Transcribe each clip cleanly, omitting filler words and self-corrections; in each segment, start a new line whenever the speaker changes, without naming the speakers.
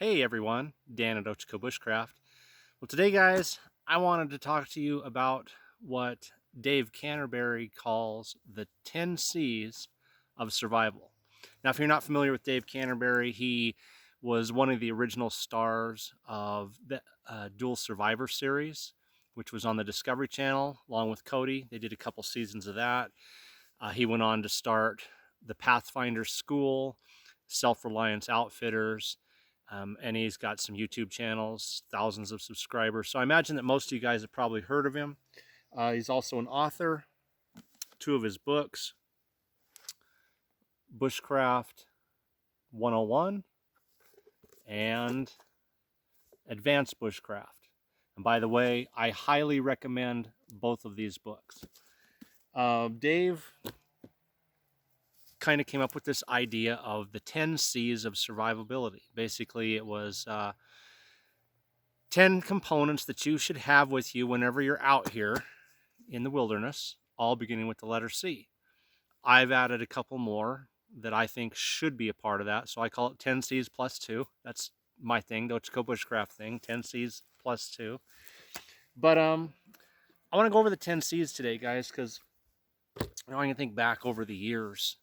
Hey everyone, Dan at Bushcraft. Well, today, guys, I wanted to talk to you about what Dave Canterbury calls the 10 C's of survival. Now, if you're not familiar with Dave Canterbury, he was one of the original stars of the Dual Survivor series, which was on the Discovery Channel along with Cody. They did a couple seasons of that. He went on to start the Pathfinder School, Self-Reliance Outfitters, and he's got some YouTube channels, thousands of subscribers. So I imagine that most of you guys have probably heard of him. He's also an author. Two of his books, Bushcraft 101 and Advanced Bushcraft. And by the way, I highly recommend both of these books. Dave kind of came up with this idea of the 10 C's of survivability. Basically, it was 10 components that you should have with you whenever you're out here in the wilderness, all beginning with the letter C. I've added a couple more that I think should be a part of that, so I call it 10 C's plus 2. That's my thing, the Bushcraft thing, 10 C's plus 2. But I want to go over the 10 C's today, guys, because I can think back over the years.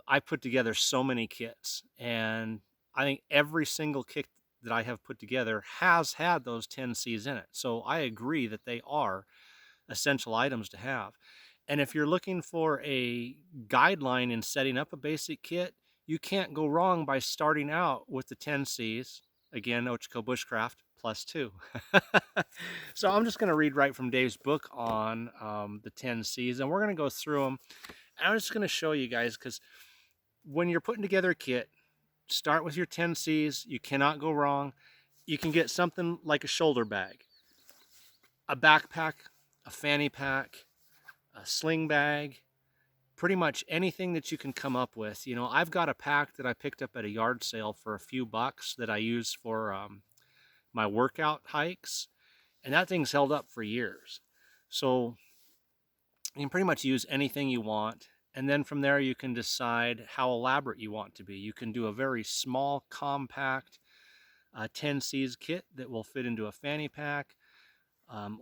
I put together so many kits, and I think every single kit that I have put together has had those 10 C's in it. So I agree that they are essential items to have. And if you're looking for a guideline in setting up a basic kit, you can't go wrong by starting out with the 10 C's. Again, Bushcraft plus 2. So I'm just going to read right from Dave's book on the 10 C's, and we're going to go through them. I'm just going to show you guys, because when you're putting together a kit, start with your 10 C's. You cannot go wrong. You can get something like a shoulder bag, a backpack, a fanny pack, a sling bag, pretty much anything that you can come up with. You know, I've got a pack that I picked up at a yard sale for a few bucks that I use for my workout hikes, and that thing's held up for years. So you can pretty much use anything you want, and then from there you can decide how elaborate you want to be. You can do a very small, compact 10 C's kit that will fit into a fanny pack,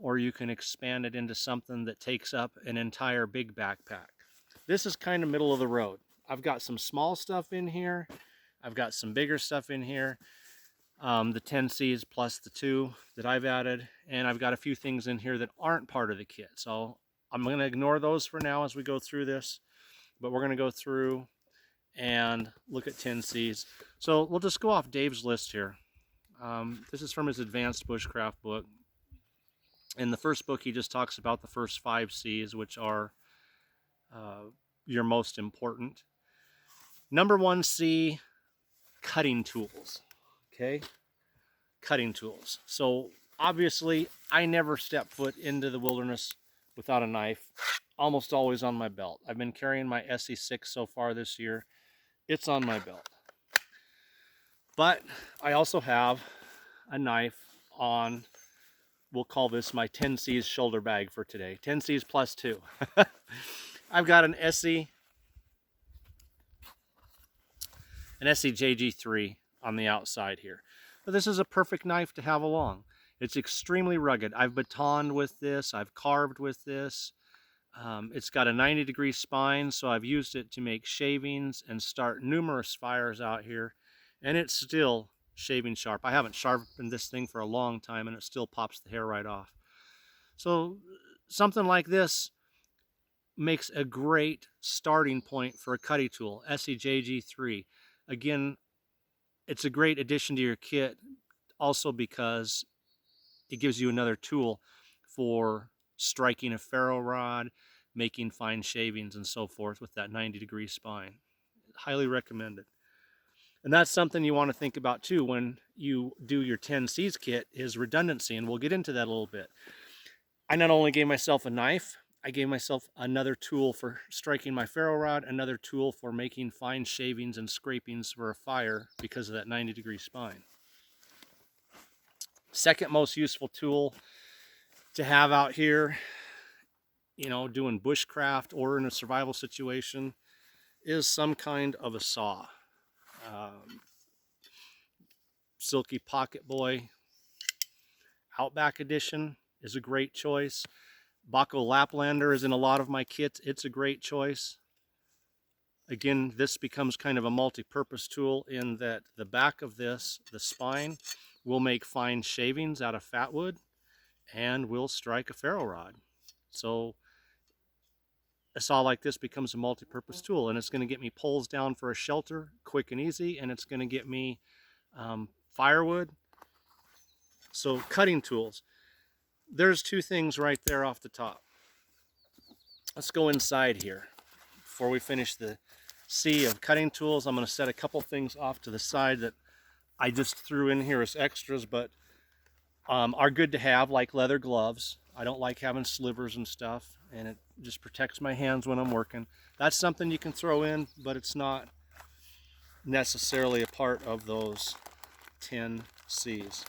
or you can expand it into something that takes up an entire big backpack. This is kind of middle of the road. I've got some small stuff in here. I've got some bigger stuff in here. The 10 C's plus the 2 that I've added, and I've got a few things in here that aren't part of the kit. So I'm going to ignore those for now as we go through this, but we're going to go through and look at 10 C's. So we'll just go off Dave's list here. This is from his Advanced Bushcraft book. In the first book, he just talks about the first 5 C's, which are your most important. Number 1 C, cutting tools. Okay, cutting tools. So obviously, I never step foot into the wilderness without a knife, almost always on my belt. I've been carrying my SE6 so far this year. It's on my belt. But I also have a knife on, we'll call this my 10 C's shoulder bag for today. 10 C's plus 2. I've got an SEJG3 on the outside here. But this is a perfect knife to have along. It's extremely rugged. I've batoned with this. I've carved with this. It's got a 90-degree spine, so I've used it to make shavings and start numerous fires out here. And it's still shaving sharp. I haven't sharpened this thing for a long time, and it still pops the hair right off. So something like this makes a great starting point for a cutting tool, SEJG3. Again, it's a great addition to your kit, also because it gives you another tool for striking a ferro rod, making fine shavings, and so forth with that 90-degree spine. Highly recommended. And that's something you want to think about too when you do your 10 C's kit, is redundancy, and we'll get into that a little bit. I not only gave myself a knife, I gave myself another tool for striking my ferro rod, another tool for making fine shavings and scrapings for a fire because of that 90-degree spine. Second most useful tool to have out here, you know, doing bushcraft or in a survival situation, is some kind of a saw. Silky Pocket Boy Outback Edition is a great choice. Baco Laplander is in a lot of my kits. It's a great choice. Again, this becomes kind of a multi-purpose tool in that the back of this, the spine, will make fine shavings out of fat wood and will strike a ferro rod. So a saw like this becomes a multi-purpose tool, and it's going to get me poles down for a shelter quick and easy, and it's going to get me firewood. So cutting tools. There's two things right there off the top. Let's go inside here. Before we finish the sea of cutting tools, I'm going to set a couple things off to the side that I just threw in here as extras, but are good to have, like leather gloves. I don't like having slivers and stuff, and it just protects my hands when I'm working. That's something you can throw in, but it's not necessarily a part of those 10c's.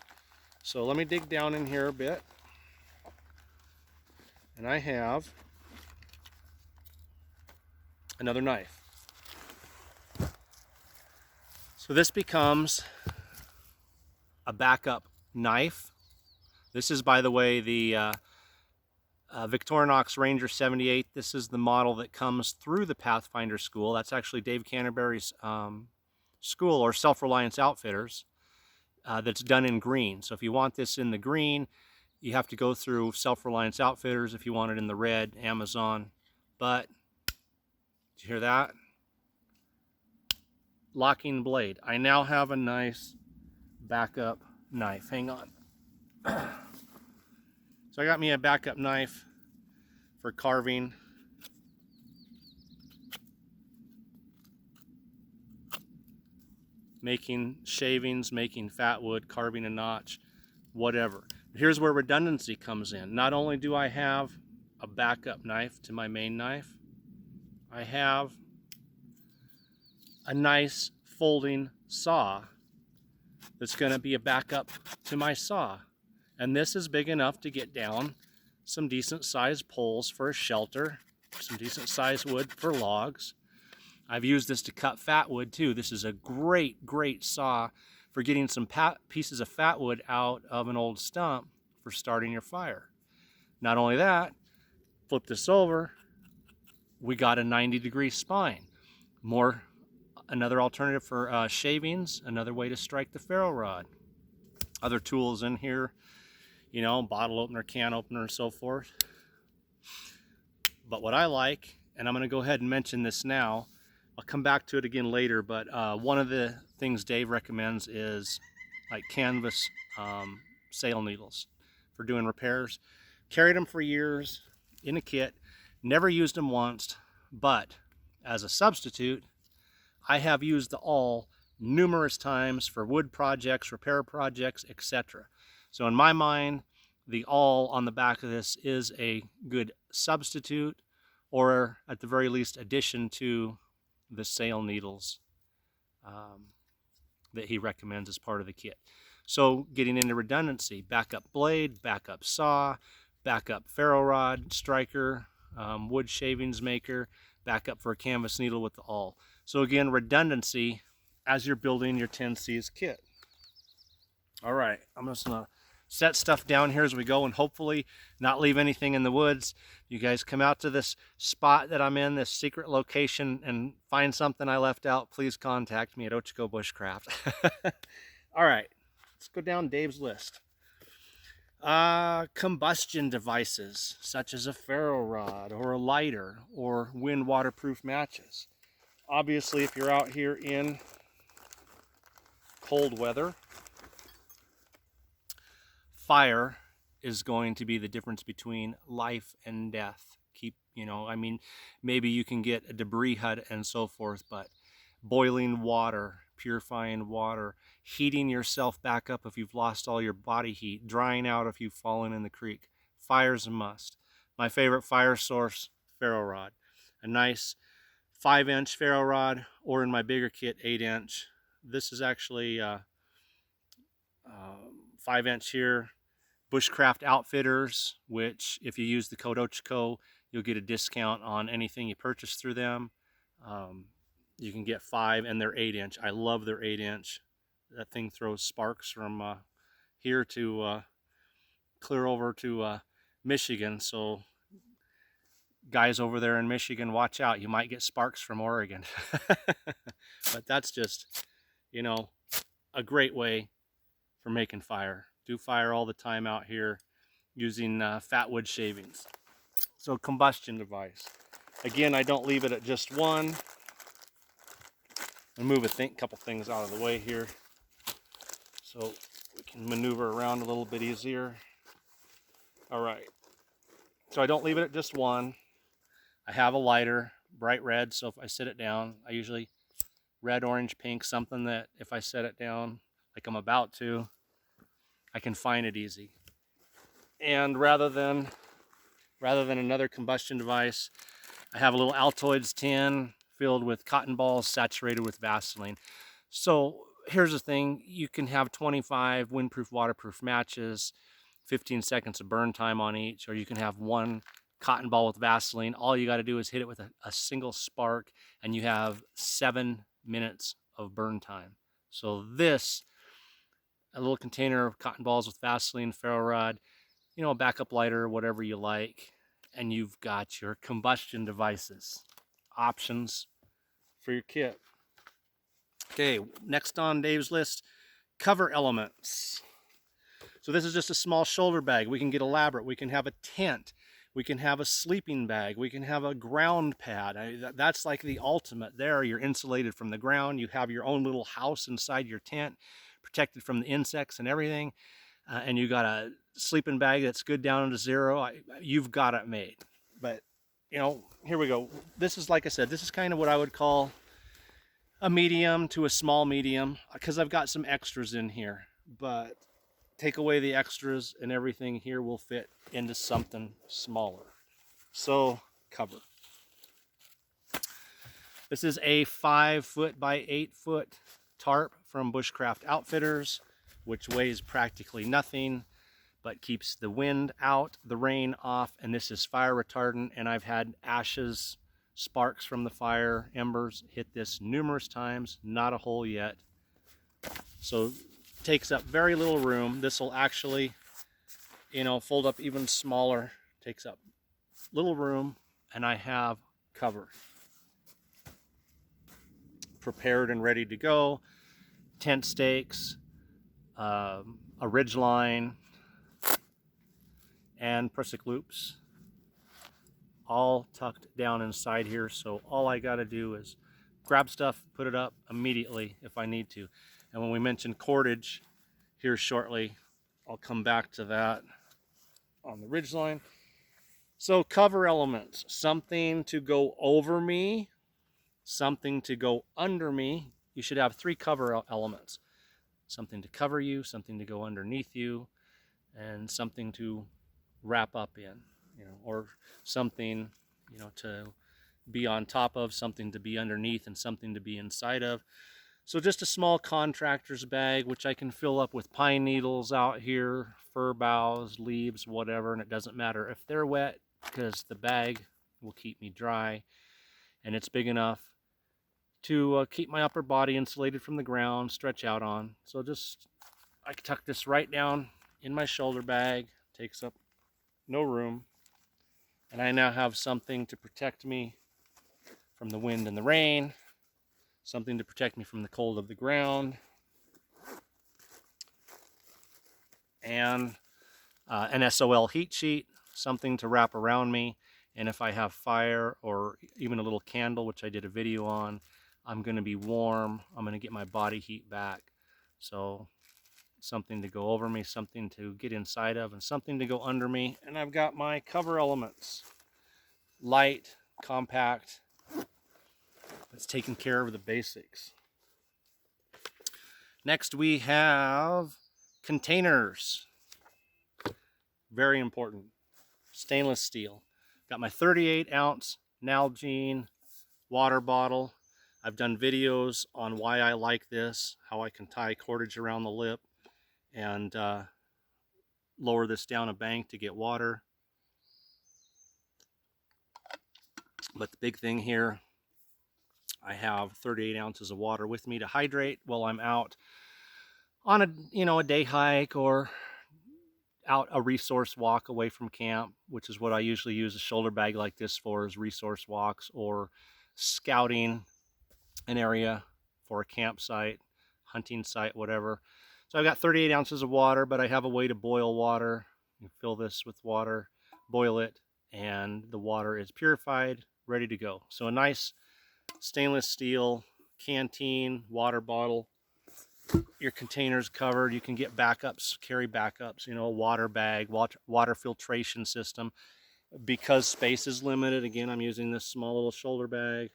So let me dig down in here a bit. And I have another knife. So this becomes a backup knife. This is, by the way, the Victoriknox Ranger 78. This is the model that comes through the Pathfinder school. That's actually Dave Canterbury's school, or Self-Reliance Outfitters, that's done in green. So if you want this in the green, you have to go through Self-Reliance Outfitters. If you want it in the red, Amazon. But, did you hear that? Locking blade. I now have a nice backup knife. Hang on. So I got me a backup knife for carving. Making shavings, making fat wood, carving a notch, whatever. Here's where redundancy comes in. Not only do I have a backup knife to my main knife, I have a nice folding saw that's going to be a backup to my saw. And this is big enough to get down some decent sized poles for a shelter, some decent sized wood for logs. I've used this to cut fat wood too. This is a great saw for getting some pieces of fat wood out of an old stump for starting your fire. Not only that, flip this over, we got a 90-degree spine. Another alternative for shavings, another way to strike the ferro rod. Other tools in here, you know, bottle opener, can opener, and so forth. But what I like, and I'm going to go ahead and mention this now, I'll come back to it again later, but one of the things Dave recommends is like canvas sail needles for doing repairs. Carried them for years in a kit, never used them once, but as a substitute, I have used the awl numerous times for wood projects, repair projects, etc. So in my mind, the awl on the back of this is a good substitute, or at the very least addition to the sail needles that he recommends as part of the kit. So getting into redundancy, backup blade, backup saw, backup ferro rod, striker, wood shavings maker, backup for a canvas needle with the awl. So again, redundancy as you're building your 10c's kit. All right, I'm just gonna set stuff down here as we go and hopefully not leave anything in the woods. You guys come out to this spot that I'm in, this secret location, and find something I left out, please contact me at Ochiko Bushcraft. All right, let's go down Dave's list. Combustion devices such as a ferro rod or a lighter or wind waterproof matches. Obviously, if you're out here in cold weather, fire is going to be the difference between life and death. I mean, maybe you can get a debris hut and so forth, but boiling water, purifying water, heating yourself back up if you've lost all your body heat, drying out if you've fallen in the creek. Fire's a must. My favorite fire source, ferro rod. A nice 5-inch ferro rod, or in my bigger kit, 8-inch. This is actually 5-inch here. Bushcraft Outfitters, which if you use the code Ochiko, you'll get a discount on anything you purchase through them. You can get 5, and they're 8-inch. I love their 8-inch. That thing throws sparks from here to clear over to Michigan. So guys over there in Michigan, watch out. You might get sparks from Oregon. But that's just, you know, a great way for making fire. Do fire all the time out here using fat wood shavings. So combustion device. Again, I don't leave it at just one. I'll move a couple things out of the way here so we can maneuver around a little bit easier. All right. So I don't leave it at just one. I have a lighter, bright red, so if I set it down, I usually red, orange, pink, something that if I set it down like I'm about to, I can find it easy. And rather than another combustion device, I have a little Altoids tin filled with cotton balls saturated with Vaseline. So here's the thing, you can have 25 windproof, waterproof matches, 15 seconds of burn time on each, or you can have one cotton ball with Vaseline. All you got to do is hit it with a single spark and you have 7 minutes of burn time. So this, a little container of cotton balls with Vaseline, ferro rod, you know, a backup lighter, whatever you like, and you've got your combustion devices, options for your kit. Okay, next on Dave's list, cover elements. So this is just a small shoulder bag. We can get elaborate. We can have a tent. We can have a sleeping bag. We can have a ground pad. That's like the ultimate there. You're insulated from the ground. You have your own little house inside your tent, protected from the insects and everything. And you got a sleeping bag that's good down to zero. You've got it made. But, you know, here we go. This is, like I said, this is kind of what I would call a medium to a small medium, because I've got some extras in here. But take away the extras and everything here will fit into something smaller. So, cover. This is a 5-foot by 8-foot tarp from Bushcraft Outfitters, which weighs practically nothing, but keeps the wind out, the rain off, and this is fire retardant. And I've had ashes, sparks from the fire, embers hit this numerous times, not a hole yet. So takes up very little room. This will actually, you know, fold up even smaller, takes up little room, and I have cover prepared and ready to go. Tent stakes, a ridge line, and prusik loops, all tucked down inside here. So all I got to do is grab stuff, put it up immediately if I need to. And when we mention cordage here shortly, I'll come back to that on the ridge line. So cover elements, something to go over me, something to go under me. You should have 3 cover elements. Something to cover you, something to go underneath you, and something to wrap up in, you know, or something, you know, to be on top of, something to be underneath, and something to be inside of. So just a small contractor's bag, which I can fill up with pine needles out here, fir boughs, leaves, whatever, and it doesn't matter if they're wet because the bag will keep me dry, and it's big enough to keep my upper body insulated from the ground, stretch out on. So just, I can tuck this right down in my shoulder bag, takes up no room, and I now have something to protect me from the wind and the rain, something to protect me from the cold of the ground, and an SOL heat sheet, something to wrap around me. And if I have fire or even a little candle, which I did a video on, I'm going to be warm. I'm going to get my body heat back. So something to go over me, something to get inside of, and something to go under me. And I've got my cover elements. Light, compact. It's taking care of the basics. Next we have containers. Very important. Stainless steel. Got my 38-ounce Nalgene water bottle. I've done videos on why I like this, how I can tie cordage around the lip and lower this down a bank to get water. But the big thing here, I have 38 ounces of water with me to hydrate while I'm out on a day hike or out a resource walk away from camp, which is what I usually use a shoulder bag like this for, is resource walks or scouting an area for a campsite, hunting site, whatever. So I've got 38 ounces of water, but I have a way to boil water. You fill this with water, boil it, and the water is purified, ready to go. So a nice stainless steel canteen, water bottle. Your container's covered. You can get backups, carry backups, a water bag, water filtration system. Because space is limited, again, I'm using this small little shoulder bag.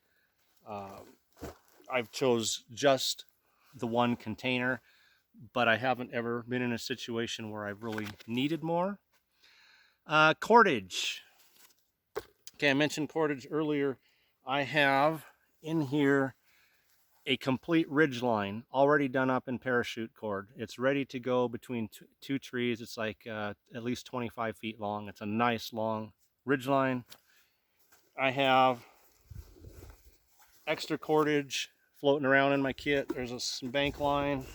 I've chose just the one container, but I haven't ever been in a situation where I've really needed more. Cordage. Okay, I mentioned cordage earlier. I have in here a complete ridge line already done up in parachute cord. It's ready to go between two trees. It's like at least 25 feet long. It's a nice long ridge line. I have extra cordage floating around in my kit. There's some bank line.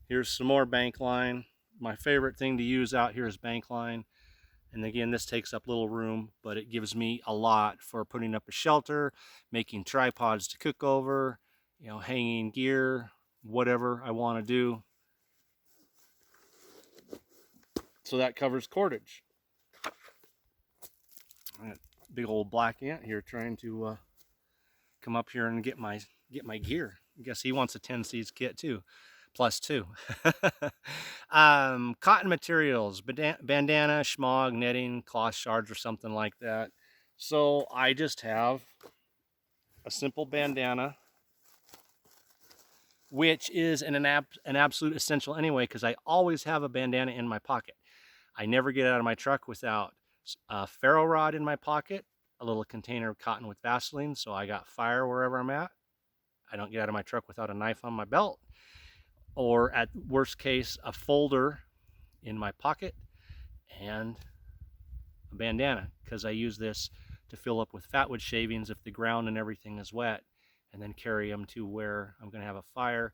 Here's some more bank line. My favorite thing to use out here is bank line. And again, this takes up little room, but it gives me a lot for putting up a shelter, making tripods to cook over, hanging gear, whatever I want to do. So that covers cordage. I got a big old black ant here trying to come up here and get my gear. I guess he wants a 10c's kit too, +2. Cotton materials, bandana, schmog, netting, cloth shards, or something like that. So I just have a simple bandana, which is an absolute essential anyway, because I always have a bandana in my pocket. I never get out of my truck without a ferro rod in my pocket, a little container of cotton with Vaseline, so I got fire wherever I'm at. I don't get out of my truck without a knife on my belt, or at worst case, a folder in my pocket and a bandana, because I use this to fill up with fatwood shavings if the ground and everything is wet, and then carry them to where I'm going to have a fire.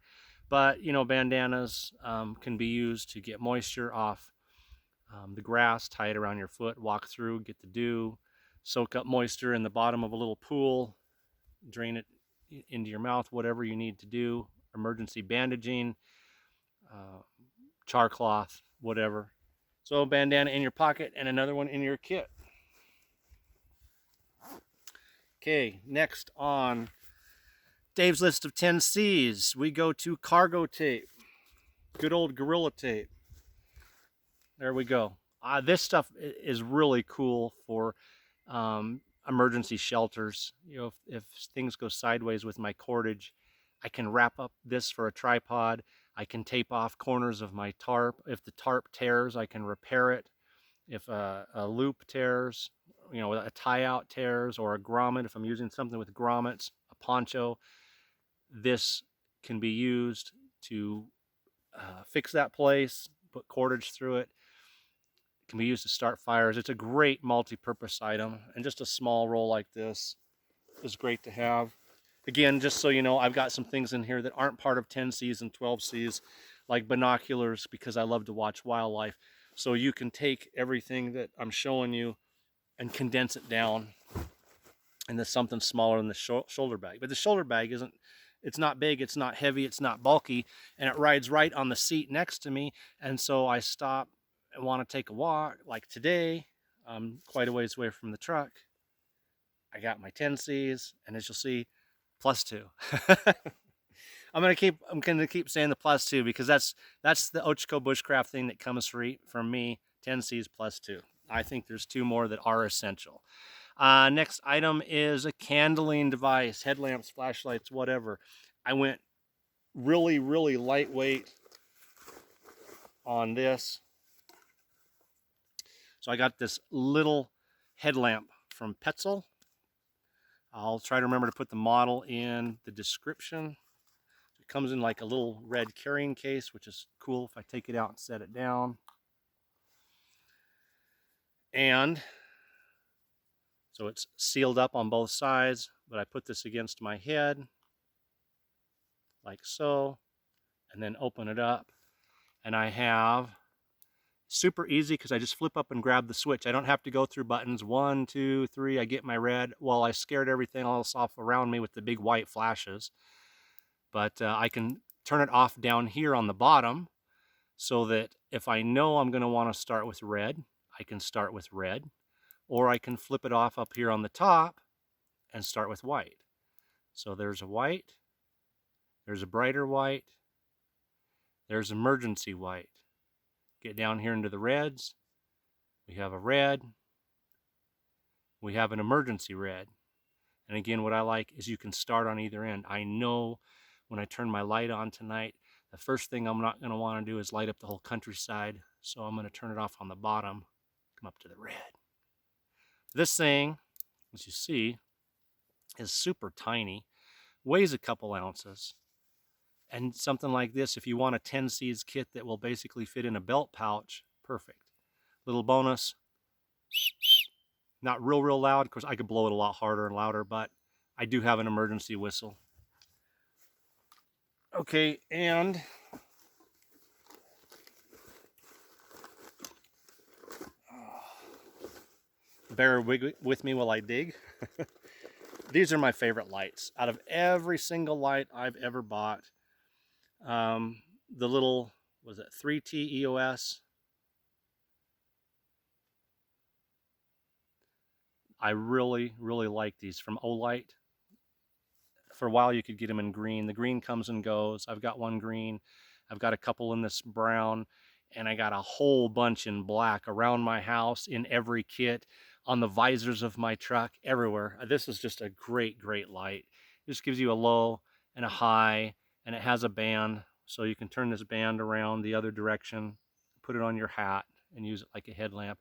But bandanas can be used to get moisture off the grass, tie it around your foot, walk through, get the dew, soak up moisture in the bottom of a little pool, drain it into your mouth, whatever you need to do, emergency bandaging, char cloth, whatever. So a bandana in your pocket and another one in your kit. Okay, next on Dave's list of 10C's, we go to cargo tape. Good old Gorilla Tape. There we go. This stuff is really cool for emergency shelters. If things go sideways with my cordage, I can wrap up this for a tripod. I can tape off corners of my tarp. If the tarp tears, I can repair it. If a loop tears, a tie-out tears, or a grommet, if I'm using something with grommets, a poncho, this can be used to fix that place, put cordage through it. It can be used to start fires. It's a great multi-purpose item, and just a small roll like this is great to have. Again, just so you know, I've got some things in here that aren't part of 10C's and 12C's, like binoculars, because I love to watch wildlife. So you can take everything that I'm showing you and condense it down into something smaller than the shoulder bag. But the shoulder bag it's not big, it's not heavy, it's not bulky, and it rides right on the seat next to me. And so I stop and want to take a walk, like today. I'm quite a ways away from the truck. I got my 10C's, and as you'll see, +2. I'm gonna keep saying the +2 because that's the Ochko bushcraft thing that comes from me. 10C's +2. I think there's 2 more that are essential. Next item is a candling device, headlamps, flashlights, whatever. I went really, really lightweight on this. So I got this little headlamp from Petzl. I'll try to remember to put the model in the description. It comes in like a little red carrying case, which is cool if I take it out and set it down. And so it's sealed up on both sides, but I put this against my head like so, and then open it up. And I have super easy because I just flip up and grab the switch. I don't have to go through buttons 1, 2, 3. I get my red. Well, I scared everything else off around me with the big white flashes. But I can turn it off down here on the bottom so that if I know I'm going to want to start with red, I can start with red. Or I can flip it off up here on the top and start with white. So there's a white, there's a brighter white, there's emergency white. Get down here into the reds. We have a red. We have an emergency red. And again, what I like is you can start on either end. I know when I turn my light on tonight, the first thing I'm not going to want to do is light up the whole countryside. So I'm going to turn it off on the bottom, come up to the red. This thing, as you see, is super tiny, weighs a couple ounces. And something like this, if you want a 10c's kit that will basically fit in a belt pouch, perfect. Little bonus, not real loud. Of course, I could blow it a lot harder and louder, but I do have an emergency whistle. Okay, and bear with me while I dig. These are my favorite lights. Out of every single light I've ever bought, the little, was it 3T EOS? I really like these from Olight. For a while you could get them in green. The green comes and goes. I've got one green. I've got a couple in this brown, and I got a whole bunch in black around my house, in every kit, on the visors of my truck, everywhere. This is just a great light. It just gives you a low and a high, and it has a band, so you can turn this band around the other direction, put it on your hat, and use it like a headlamp.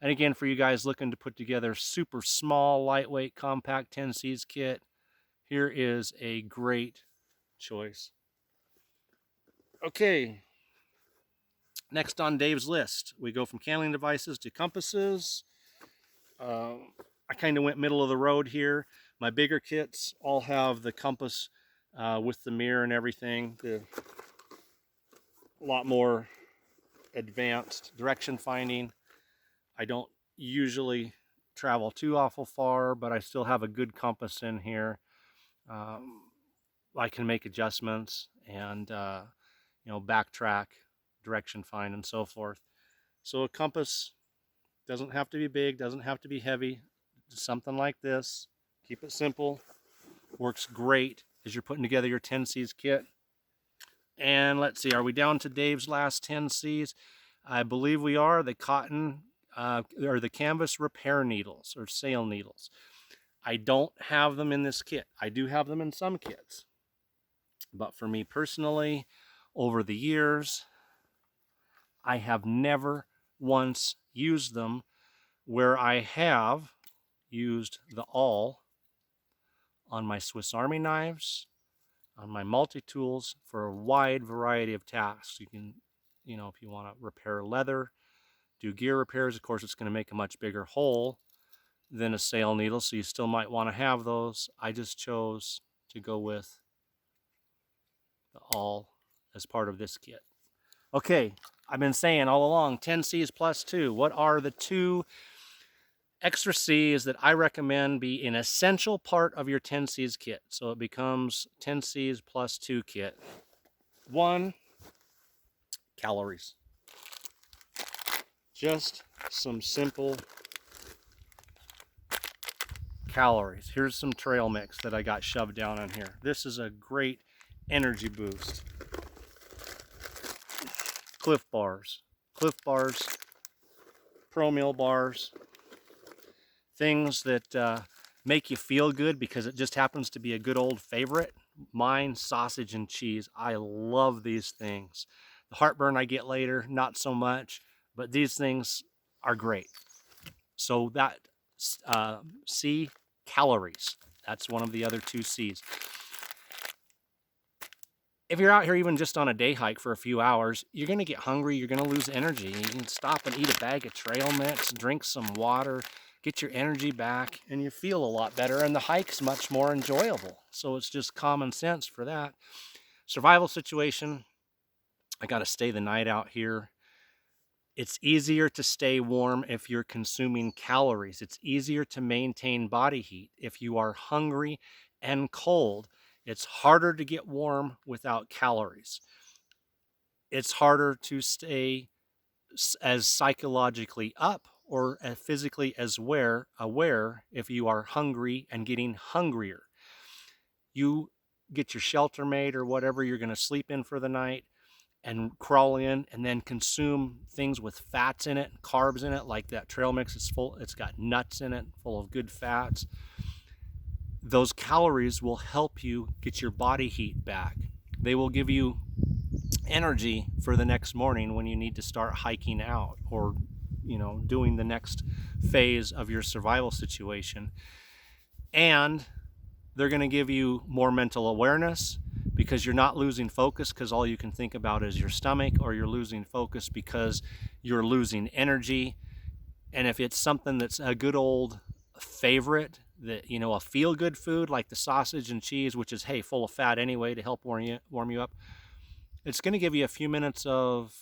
And again, for you guys looking to put together super small, lightweight, compact 10c's kit, here is a great choice. Okay, next on Dave's list, we go from candling devices to compasses. I kind of went middle of the road here. My bigger kits all have the compass with the mirror and everything. A lot more advanced direction finding. I don't usually travel too awful far, but I still have a good compass in here. I can make adjustments and backtrack, direction find, and so forth. So a compass doesn't have to be big, doesn't have to be heavy. Something like this, keep it simple, works great as you're putting together your 10c's kit. And let's see, are we down to Dave's last 10c's? I believe we are. The cotton or the canvas repair needles or sail needles. I don't have them in this kit. I do have them in some kits. But for me personally, over the years, I have never once used them. Where I have used the awl on my Swiss Army knives, on my multi-tools, for a wide variety of tasks. You can, if you want to repair leather, do gear repairs, of course it's going to make a much bigger hole than a sail needle, so you still might want to have those. I just chose to go with the awl as part of this kit. Okay, I've been saying all along, 10c's plus 2. What are the 2 extra C's that I recommend be an essential part of your 10c's kit, so it becomes 10c's plus 2 kit? 1, calories. Just some simple calories. Here's some trail mix that I got shoved down in here. This is a great energy boost. Cliff Bars, Pro Meal bars, things that make you feel good because it just happens to be a good old favorite. Mine, sausage and cheese. I love these things. The heartburn I get later, not so much, but these things are great. So that C, calories. That's one of the other 2 C's. If you're out here even just on a day hike for a few hours, you're going to get hungry, you're going to lose energy. You can stop and eat a bag of trail mix, drink some water, get your energy back, and you feel a lot better, and the hike's much more enjoyable. So it's just common sense for that. Survival situation, I got to stay the night out here. It's easier to stay warm if you're consuming calories. It's easier to maintain body heat if you are hungry and cold. It's harder to get warm without calories. It's harder to stay as psychologically up or as physically as aware if you are hungry and getting hungrier. You get your shelter made or whatever you're going to sleep in for the night and crawl in and then consume things with fats in it, carbs in it, like that trail mix is full, it's got nuts in it, full of good fats. Those calories will help you get your body heat back. They will give you energy for the next morning when you need to start hiking out or, doing the next phase of your survival situation. And they're going to give you more mental awareness because you're not losing focus because all you can think about is your stomach, or you're losing focus because you're losing energy. And if it's something that's a good old favorite, that, a feel-good food like the sausage and cheese, which is, hey, full of fat anyway to help warm you up, it's going to give you a few minutes of,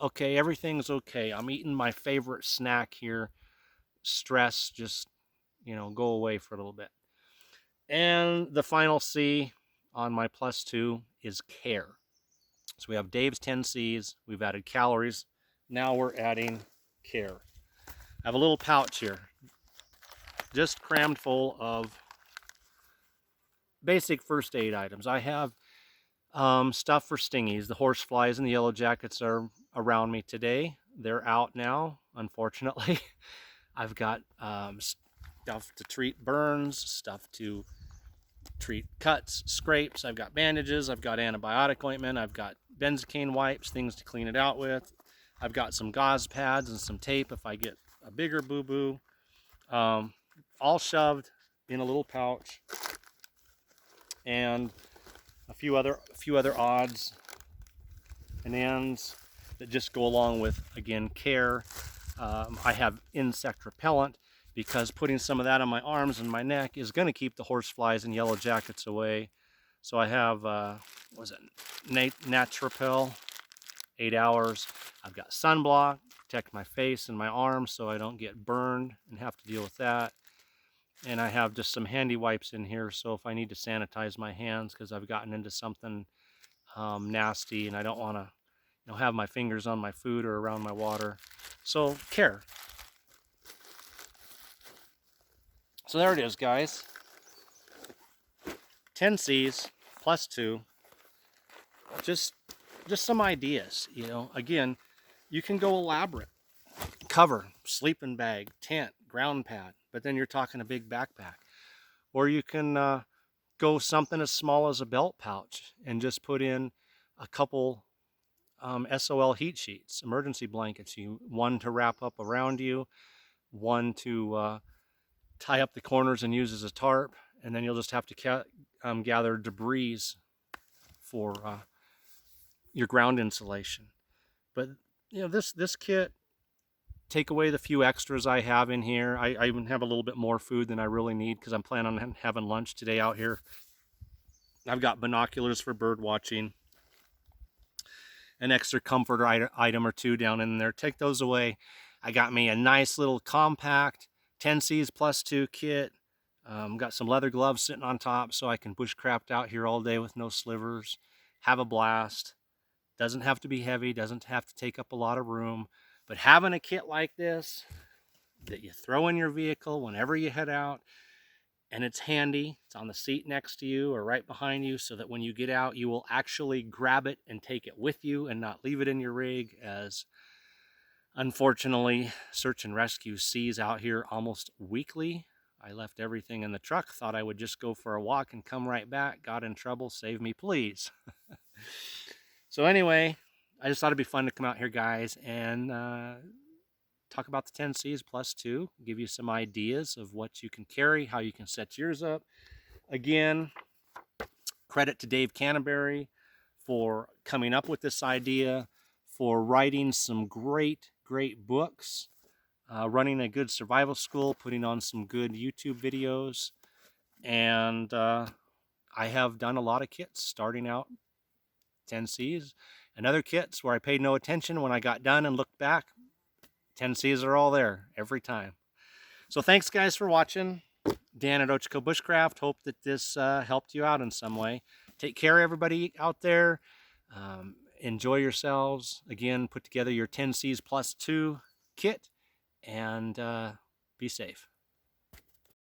okay, everything's okay. I'm eating my favorite snack here. Stress just, go away for a little bit. And the final C on my +2 is care. So we have Dave's 10c's. We've added calories. Now we're adding care. I have a little pouch here, just crammed full of basic first aid items. I have stuff for stingies. The horse flies and the yellow jackets are around me today. They're out now, unfortunately. I've got stuff to treat burns, stuff to treat cuts, scrapes. I've got bandages. I've got antibiotic ointment. I've got benzocaine wipes, things to clean it out with. I've got some gauze pads and some tape if I get a bigger boo-boo. All shoved in a little pouch, and a few other odds and ends that just go along with, again, care. I have insect repellent because putting some of that on my arms and my neck is going to keep the horse flies and yellow jackets away. So I have, Natrapel, 8 hours. I've got sunblock, protect my face and my arms so I don't get burned and have to deal with that. And I have just some handy wipes in here, so if I need to sanitize my hands because I've gotten into something nasty and I don't want to have my fingers on my food or around my water. So care. So there it is, guys. 10c's +2. Just some ideas, Again, you can go elaborate. Cover, sleeping bag, tent, ground pad, but then you're talking a big backpack. Or you can go something as small as a belt pouch and just put in a couple SOL heat sheets, emergency blankets. One to wrap up around you, one to tie up the corners and use as a tarp, and then you'll just have to gather debris for your ground insulation. But this kit, take away the few extras I have in here. I even have a little bit more food than I really need because I'm planning on having lunch today out here. I've got binoculars for bird watching, an extra comforter item or two down in there. Take those away. I got me a nice little compact 10c's +2 kit. Got some leather gloves sitting on top so I can bushcraft out here all day with no slivers. Have a blast. Doesn't have to be heavy, doesn't have to take up a lot of room. But having a kit like this that you throw in your vehicle whenever you head out, and it's handy, it's on the seat next to you or right behind you, so that when you get out, you will actually grab it and take it with you and not leave it in your rig, as unfortunately search and rescue sees out here almost weekly. I left everything in the truck, thought I would just go for a walk and come right back, got in trouble, save me please. So anyway, I just thought it'd be fun to come out here, guys, and talk about the 10c's +2, give you some ideas of what you can carry, how you can set yours up. Again, credit to Dave Canterbury for coming up with this idea, for writing some great books, running a good survival school, putting on some good YouTube videos, and I have done a lot of kits starting out 10c's And other kits where I paid no attention, when I got done and looked back, 10c's are all there every time. So thanks guys for watching. Dan at Ochiko Bushcraft. Hope that this helped you out in some way. Take care, everybody out there. Enjoy yourselves. Again, put together your 10c's plus 2 kit and be safe.